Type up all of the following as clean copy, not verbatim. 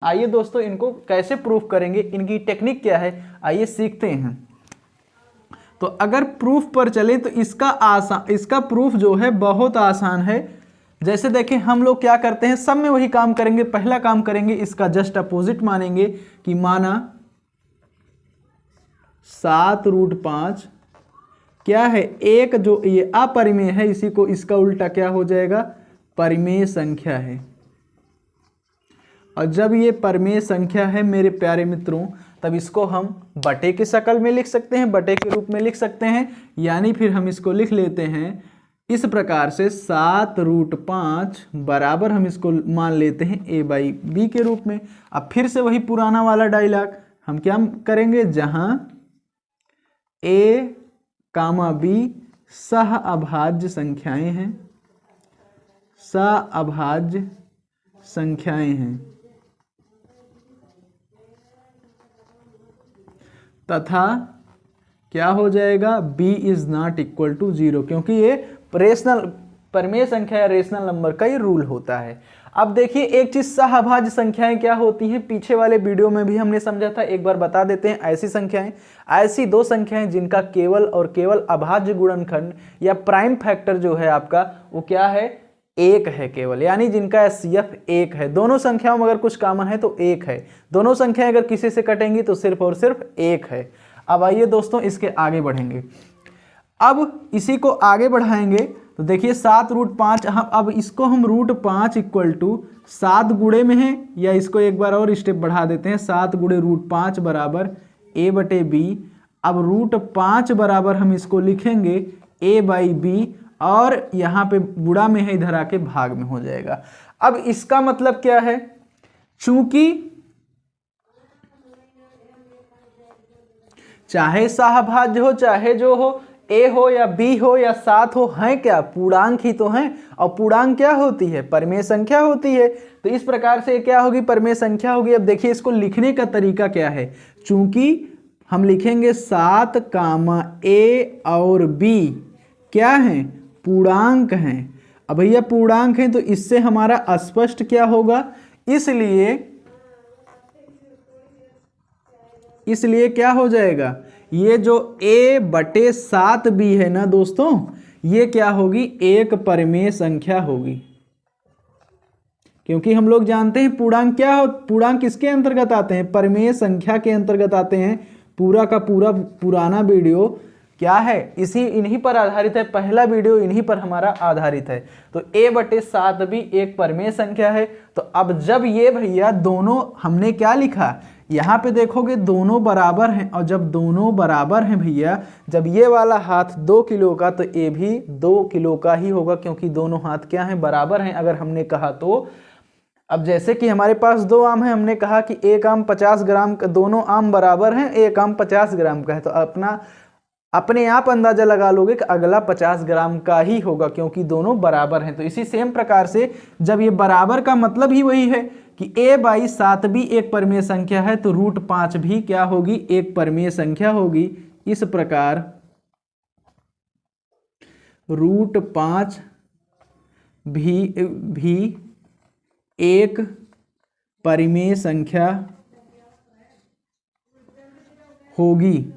आइए दोस्तों इनको कैसे प्रूफ करेंगे, इनकी टेक्निक क्या है, आइए सीखते हैं। तो अगर प्रूफ पर चले तो इसका प्रूफ जो है बहुत आसान है। जैसे देखें हम लोग क्या करते हैं, सब में वही काम करेंगे। पहला काम करेंगे इसका जस्ट अपोजिट मानेंगे कि माना 7√5 क्या है, एक जो ये अपरिमेय है इसी को इसका उल्टा क्या हो जाएगा, परिमेय संख्या है। और जब ये परिमेय संख्या है मेरे प्यारे मित्रों, तब इसको हम बटे की शक्ल में लिख सकते हैं, बटे के रूप में लिख सकते हैं। यानी फिर हम इसको लिख लेते हैं इस प्रकार से 7√5 बराबर हम इसको मान लेते हैं a/b के रूप में। अब फिर से वही पुराना वाला डायलॉग हम क्या करेंगे, जहां a, b सह अभाज्य संख्याएं हैं, सह-अभाज्य संख्याएं हैं, तथा क्या हो जाएगा, b is not equal to 0, क्योंकि ये रेशनल परिमेय संख्या या रेशनल नंबर का ही रूल होता है। अब देखिए एक चीज, सहअभाज्य संख्याएं क्या होती हैं, पीछे वाले वीडियो में भी हमने समझा था, एक बार बता देते हैं। ऐसी संख्याएं, ऐसी दो संख्याएं जिनका केवल और केवल अभाज्य गुणनखंड या प्राइम फैक्टर जो है आपका वो क्या है, एक है केवल, यानी जिनका एचसीएफ एक है। दोनों संख्याओं में अगर कुछ कॉमन है तो एक है, दोनों संख्याएं अगर किसी से कटेंगी तो सिर्फ और सिर्फ एक है। अब आइए दोस्तों इसके आगे बढ़ेंगे। अब इसी को आगे बढ़ाएंगे तो देखिए 7√5, हम अब इसको हम √5 इक्वल टू 7 गुणे में है, या इसको एक बार और स्टेप बढ़ा देते हैं, 7 गुणे √5 बराबर a/b। अब √5 बराबर हम इसको लिखेंगे a/b, और यहाँ पे गुणा में है, इधर आके भाग में हो जाएगा। अब इसका मतलब क्या है, चूंकि चाहे सहभाज्य हो चाहे जो हो, a हो या b हो या 7 हो, है क्या, पूर्णांक ही तो हैं। और पूर्णांक क्या होती है, परिमेय संख्या होती है। तो इस प्रकार से क्या होगी, परिमेय संख्या होगी। अब देखिए इसको लिखने का तरीका क्या है, चूंकि हम लिखेंगे 7, a और b क्या हैं, पूर्णांक हैं। अब भैया पूर्णांक हैं तो इससे हमारा स्पष्ट क्या होगा, इसलिए क्या हो जाएगा, ये जो a/7b है ना दोस्तों, ये क्या होगी, एक परिमेय संख्या होगी। क्योंकि हम लोग जानते हैं पूर्णांक क्या हो, पूर्णांक किसके अंतर्गत आते हैं, परिमेय संख्या के अंतर्गत आते हैं। पूरा का पूरा पुराना वीडियो क्या है, इन्हीं पर आधारित है, पहला वीडियो इन्हीं पर हमारा आधारित है। तो a/7b एक परिमेय संख्या है। तो अब जब ये भैया दोनों हमने क्या लिखा, यहाँ पे देखोगे दोनों बराबर हैं, और जब दोनों बराबर हैं भैया, जब ये वाला हाथ 2 किलो का तो ये भी 2 किलो का ही होगा, क्योंकि दोनों हाथ क्या हैं, बराबर हैं अगर हमने कहा तो। अब जैसे कि हमारे पास 2 आम है, हमने कहा कि एक आम 50 ग्राम का, दोनों आम बराबर हैं, एक आम 50 ग्राम का है, तो अपने आप अंदाजा लगा लोगे कि अगला 50 ग्राम का ही होगा, क्योंकि दोनों बराबर हैं। तो इसी सेम प्रकार से जब ये बराबर का मतलब ही वही है कि a/7b एक परिमेय संख्या है, तो √5 भी क्या होगी, एक परिमेय संख्या होगी। इस प्रकार √5 भी एक परिमेय संख्या होगी।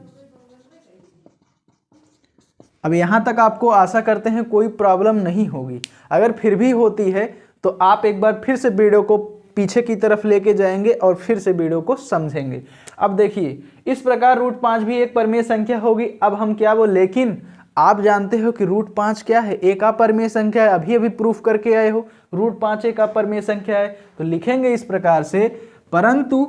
अब यहां तक आपको आशा करते हैं कोई प्रॉब्लम नहीं होगी। अगर फिर भी होती है तो आप एक बार फिर से वीडियो को पीछे की तरफ लेके जाएंगे और फिर से वीडियो को समझेंगे। अब देखिए इस प्रकार √5 भी एक परिमेय संख्या होगी। अब हम क्या बोल, लेकिन आप जानते हो कि √5 क्या है, एक अपरिमेय संख्या है, अभी प्रूफ करके आए हो, √5 एक अपरिमेय संख्या है। तो लिखेंगे इस प्रकार से, परंतु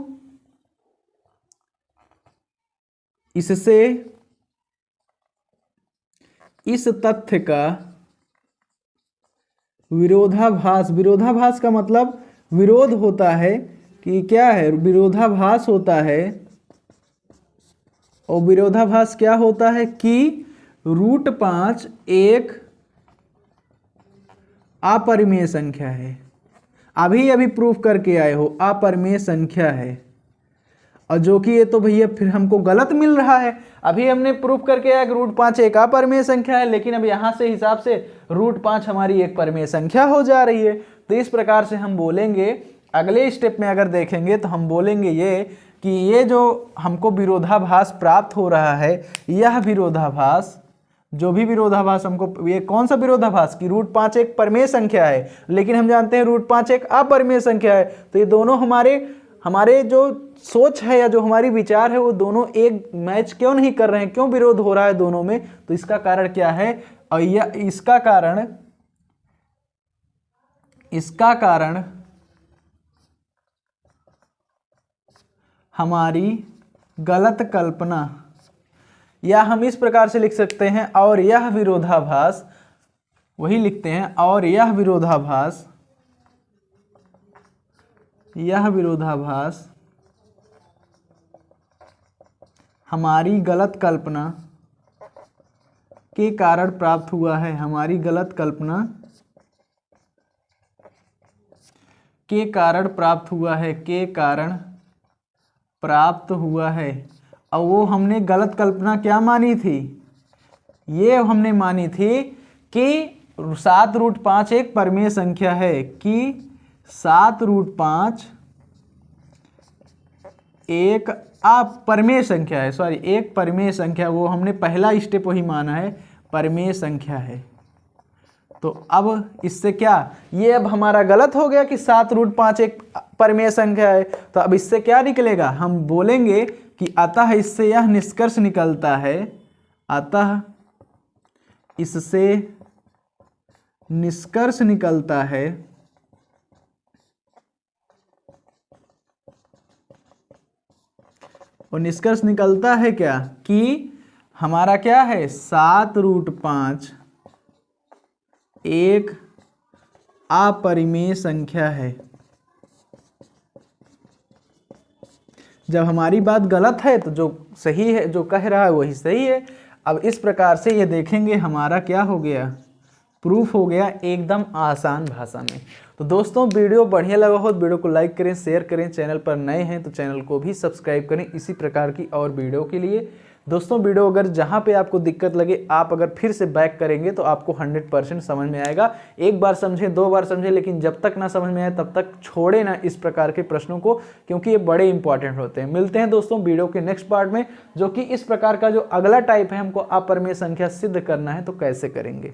इससे इस तथ्य का विरोधाभास का मतलब विरोध होता है कि क्या है, विरोधाभास होता है। और विरोधाभास क्या होता है कि √5 एक अपरिमेय संख्या है। अभी प्रूफ करके आए हो, अपरिमेय संख्या है। और जो कि ये तो भैया फिर हमको गलत मिल रहा है। अभी हमने प्रूफ करके आया कि √5 एक अपरिमेय संख्या है, लेकिन अब यहाँ से हिसाब से √5 हमारी एक परिमेय संख्या हो जा रही है। तो इस प्रकार से हम बोलेंगे अगले स्टेप में अगर देखेंगे तो हम बोलेंगे ये कि ये जो हमको विरोधाभास प्राप्त हो रहा है, यह विरोधाभास, जो भी विरोधाभास हमको, ये कौन सा विरोधाभास कि √5 एक परिमेय संख्या है, लेकिन हम जानते हैं √5 एक अपरिमेय संख्या है। तो ये दोनों हमारे जो सोच है या जो हमारी विचार है वो दोनों एक मैच क्यों नहीं कर रहे हैं, क्यों विरोध हो रहा है दोनों में? तो इसका कारण क्या है? और इसका कारण हमारी गलत कल्पना, या हम इस प्रकार से लिख सकते हैं और यह विरोधाभास, वही लिखते हैं और यह विरोधाभास हमारी गलत कल्पना के कारण प्राप्त हुआ है, हमारी गलत कल्पना के कारण प्राप्त हुआ है, के कारण प्राप्त हुआ है। और वो हमने गलत कल्पना क्या मानी थी? ये हमने मानी थी कि 7√5 एक परिमेय संख्या है, कि 7√5 एक अपरिमेय संख्या है, सॉरी एक परिमेय संख्या, वो हमने पहला स्टेप वही माना है, परिमेय संख्या है। तो अब इससे क्या, ये अब हमारा गलत हो गया कि 7√5 एक परिमेय संख्या है। तो अब इससे क्या निकलेगा? हम बोलेंगे कि अतः इससे यह निष्कर्ष निकलता है, अतः इससे निष्कर्ष निकलता है और निष्कर्ष निकलता है क्या कि हमारा क्या है, 7√5 एक अपरिमेय संख्या है। जब हमारी बात गलत है तो जो सही है, जो कह रहा है वही सही है। अब इस प्रकार से ये देखेंगे हमारा क्या हो गया, प्रूफ हो गया एकदम आसान भाषा में। तो दोस्तों वीडियो बढ़िया लगा हो तो वीडियो को लाइक करें, शेयर करें, चैनल पर नए हैं तो चैनल को भी सब्सक्राइब करें इसी प्रकार की और वीडियो के लिए। दोस्तों वीडियो अगर जहाँ पे आपको दिक्कत लगे, आप अगर फिर से बैक करेंगे तो आपको 100% समझ में आएगा। एक बार समझे, 2 बार समझे, लेकिन जब तक ना समझ में आए तब तक छोड़े ना इस प्रकार के प्रश्नों को, क्योंकि ये बड़े इंपॉर्टेंट होते हैं। मिलते हैं दोस्तों वीडियो के नेक्स्ट पार्ट में, जो कि इस प्रकार का जो अगला टाइप है, हमको अपरिमेय संख्या सिद्ध करना है तो कैसे करेंगे।